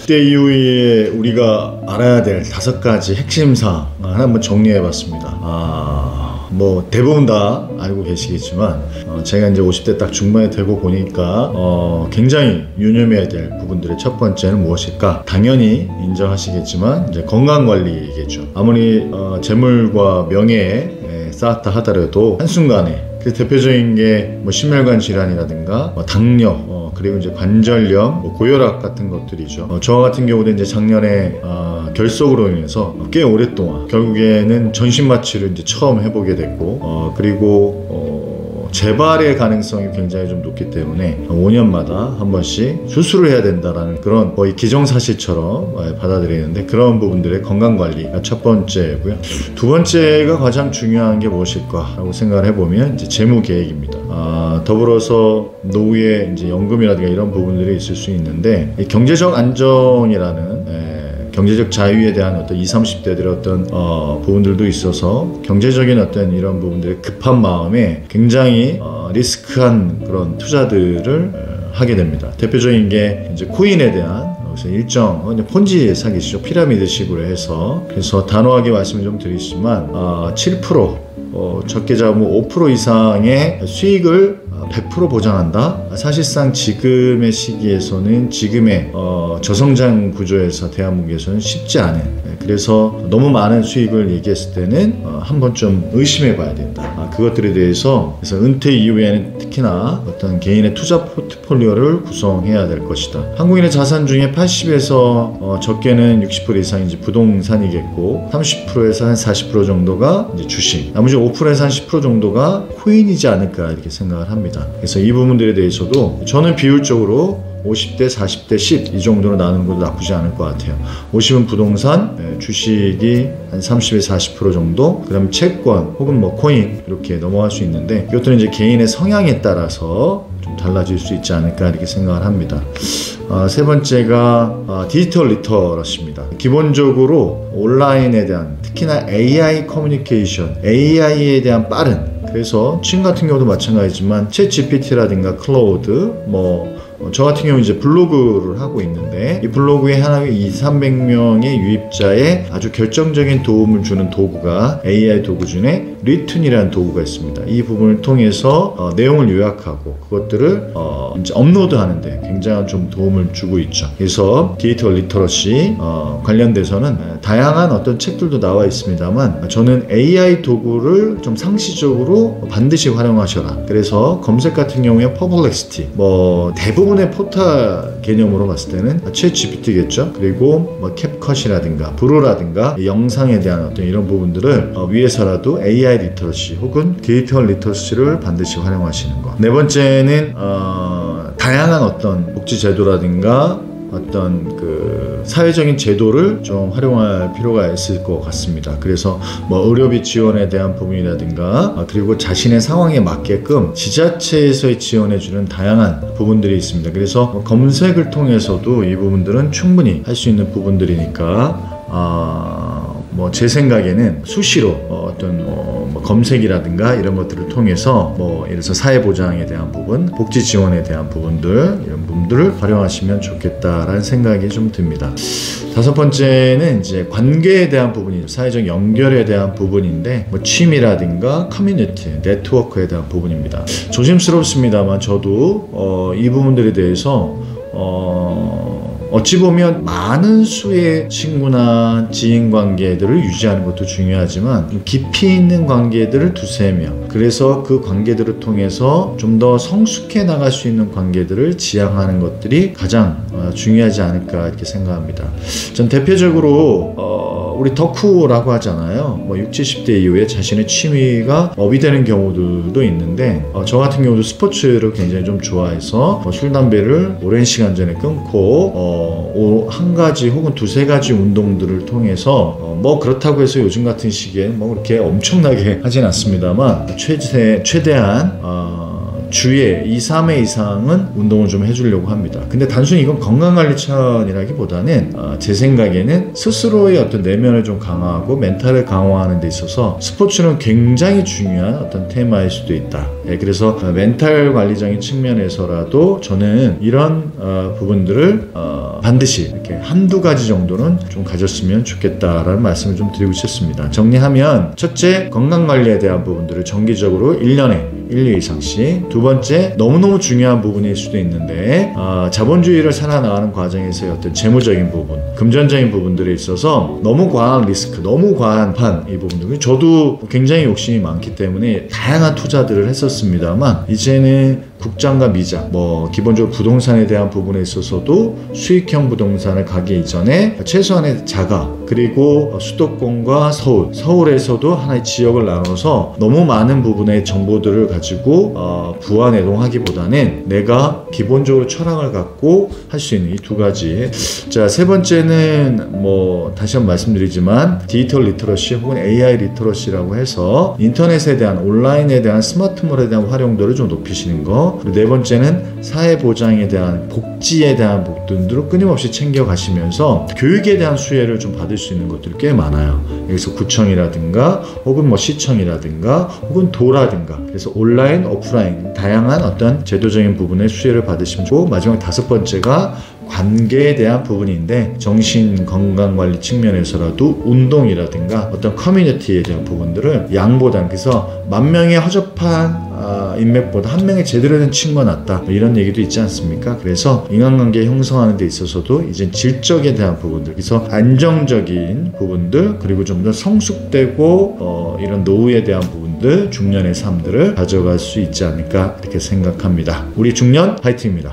그때 이후에 우리가 알아야 될 5가지 핵심 사항 한번 정리해 봤습니다. 뭐 대부분 다 알고 계시겠지만 제가 이제 50대 딱 중반에 되고 보니까 굉장히 유념해야 될 부분들의 첫 번째는 무엇일까? 당연히 인정하시겠지만 이제 건강관리겠죠. 아무리 재물과 명예에 쌓았다 하더라도 한순간에 그 대표적인 게 뭐 심혈관 질환이라든가 당뇨, 그리고 이제 관절염, 고혈압 같은 것들이죠. 저 같은 경우도 이제 작년에 결석으로 인해서 꽤 오랫동안 결국에는 전신 마취를 이제 처음 해보게 됐고, 그리고 재발의 가능성이 굉장히 좀 높기 때문에 5년마다 한 번씩 수술을 해야 된다라는 그런 거의 기정사실처럼 받아들이는데, 그런 부분들의 건강관리가 첫 번째고요. 두 번째가 가장 중요한 게 무엇일까라고 생각을 해보면 이제 재무계획입니다. 더불어서 노후에 이제 연금이라든가 이런 부분들이 있을 수 있는데, 이 경제적 안정이라는 경제적 자유에 대한 어떤 20, 30대들의 어떤 부분들도 있어서 경제적인 어떤 이런 부분들의 급한 마음에 굉장히 리스크한 그런 투자들을 하게 됩니다. 대표적인 게 이제 코인에 대한 일정 폰지 사기죠. 피라미드식으로 해서, 그래서 단호하게 말씀을 좀 드리지만 7% 적게 잡으면 5% 이상의 수익을 100% 보장한다? 사실상 지금의 시기에서는, 지금의 저성장 구조에서 대한민국에서는 쉽지 않은, 그래서 너무 많은 수익을 얘기했을 때는 한번 좀 의심해 봐야 된다. 그것들에 대해서, 그래서 은퇴 이후에는 특히나 어떤 개인의 투자 포트폴리오를 구성해야 될 것이다. 한국인의 자산 중에 80에서 적게는 60% 이상이 이제 부동산이겠고, 30%에서 한 40% 정도가 이제 주식, 나머지 5%에서 한 10% 정도가 코인이지 않을까 이렇게 생각을 합니다. 그래서 이 부분들에 대해서도 저는 비율적으로 50대, 40대, 10 이 정도로 나누는 것도 나쁘지 않을 것 같아요. 50은 부동산, 주식이 한 30에서 40% 정도, 그 다음에 채권 혹은 뭐 코인 이렇게 넘어갈 수 있는데, 이것들은 이제 개인의 성향에 따라서 좀 달라질 수 있지 않을까 이렇게 생각을 합니다. 세 번째가 디지털 리터러시입니다. 기본적으로 온라인에 대한, 특히나 AI 커뮤니케이션, AI에 대한 빠른, 그래서 지금 같은 경우도 마찬가지지만 챗 GPT라든가 클라우드, 저 같은 경우 이제 블로그를 하고 있는데, 이 블로그에 하나에 200~300명의 유입자에 아주 결정적인 도움을 주는 도구가 AI 도구 중에 리툰이라는 도구가 있습니다. 이 부분을 통해서 내용을 요약하고 그것들을 이제 업로드하는데 굉장한 좀 도움을 주고 있죠. 그래서 디지털 리터러시 관련돼서는 다양한 어떤 책들도 나와 있습니다만, 저는 AI 도구를 좀 상시적으로 반드시 활용하셔라. 그래서 검색 같은 경우에 퍼플렉시티, 대부분의 포탈 개념으로 봤을 때는 챗 GPT겠죠. 그리고 캡컷이라든가 브루라든가 영상에 대한 어떤 이런 부분들을 위해서라도 AI 리터러시 혹은 디지털 리터러시를 반드시 활용하시는 것. 네 번째는 다양한 어떤 복지 제도라든가 어떤 그 사회적인 제도를 좀 활용할 필요가 있을 것 같습니다. 그래서 의료비 지원에 대한 부분이라든가, 그리고 자신의 상황에 맞게끔 지자체에서의 지원해주는 다양한 부분들이 있습니다. 그래서 검색을 통해서도 이 부분들은 충분히 할 수 있는 부분들이니까, 제 생각에는 수시로 어떤 검색이라든가 이런 것들을 통해서 예를 들어서 사회보장에 대한 부분, 복지 지원에 대한 부분들, 이런 부분들을 활용하시면 좋겠다라는 생각이 좀 듭니다. 다섯 번째는 이제 관계에 대한 부분이죠. 사회적 연결에 대한 부분인데, 취미라든가 커뮤니티, 네트워크에 대한 부분입니다. 조심스럽습니다만 저도 이 부분들에 대해서 어찌 보면 많은 수의 친구나 지인 관계들을 유지하는 것도 중요하지만, 깊이 있는 관계들을 2~3명, 그래서 그 관계들을 통해서 좀 더 성숙해 나갈 수 있는 관계들을 지향하는 것들이 가장 중요하지 않을까 이렇게 생각합니다. 전 대표적으로 우리 덕후라고 하잖아요. 60, 70대 이후에 자신의 취미가 업이 되는 경우들도 있는데, 저 같은 경우도 스포츠를 굉장히 좀 좋아해서 술, 담배를 오랜 시간 전에 끊고 한 가지 혹은 2~3가지 운동들을 통해서 그렇다고 해서 요즘 같은 시기에 그렇게 엄청나게 하진 않습니다만 최대한 주에 2, 3회 이상은 운동을 좀 해주려고 합니다. 근데 단순히 이건 건강관리 차원이라기보다는 제 생각에는 스스로의 어떤 내면을 좀 강화하고 멘탈을 강화하는 데 있어서 스포츠는 굉장히 중요한 어떤 테마일 수도 있다. 그래서 멘탈 관리적인 측면에서라도 저는 이런 부분들을 반드시 이렇게 한두 가지 정도는 좀 가졌으면 좋겠다라는 말씀을 좀 드리고 싶습니다. 정리하면 첫째, 건강관리에 대한 부분들을 정기적으로 1년에 1, 2이상씩. 두 번째, 너무너무 중요한 부분일 수도 있는데 자본주의를 살아나가는 과정에서의 어떤 재무적인 부분, 금전적인 부분들에 있어서 너무 과한 리스크, 너무 과한 판, 이 부분들. 저도 굉장히 욕심이 많기 때문에 다양한 투자들을 했었습니다만 이제는 국장과 미장, 기본적으로 부동산에 대한 부분에 있어서도 수익형 부동산을 가기 이전에 최소한의 자가, 그리고 수도권과 서울에서도 하나의 지역을 나눠서 너무 많은 부분의 정보들을 가지고 부안해동하기보다는 내가 기본적으로 철학을 갖고 할 수 있는 이 두 가지. 자, 세 번째는 다시 한번 말씀드리지만 디지털 리터러시 혹은 AI 리터러시라고 해서 인터넷에 대한, 온라인에 대한, 스마트폰에 대한 활용도를 좀 높이시는 거. 그리고 네 번째는 사회보장에 대한, 복지에 대한 부분들을 끊임없이 챙겨가시면서 교육에 대한 수혜를 좀 받을 수 있는 것들이 꽤 많아요. 여기서 구청이라든가 혹은 시청이라든가 혹은 도라든가, 그래서 온라인, 오프라인 다양한 어떤 제도적인 부분의 수혜를 받으시면 좋고, 마지막 다섯 번째가 관계에 대한 부분인데 정신건강관리 측면에서라도 운동이라든가 어떤 커뮤니티에 대한 부분들을 양보다는, 그래서 만 명의 허접한 인맥보다 한 명의 제대로 된 친구가 낫다, 이런 얘기도 있지 않습니까? 그래서 인간관계 형성하는 데 있어서도 이제 질적에 대한 부분들, 그래서 안정적인 부분들, 그리고 좀 더 성숙되고 이런 노후에 대한 부분들, 중년의 삶들을 가져갈 수 있지 않을까 이렇게 생각합니다. 우리 중년 파이팅입니다.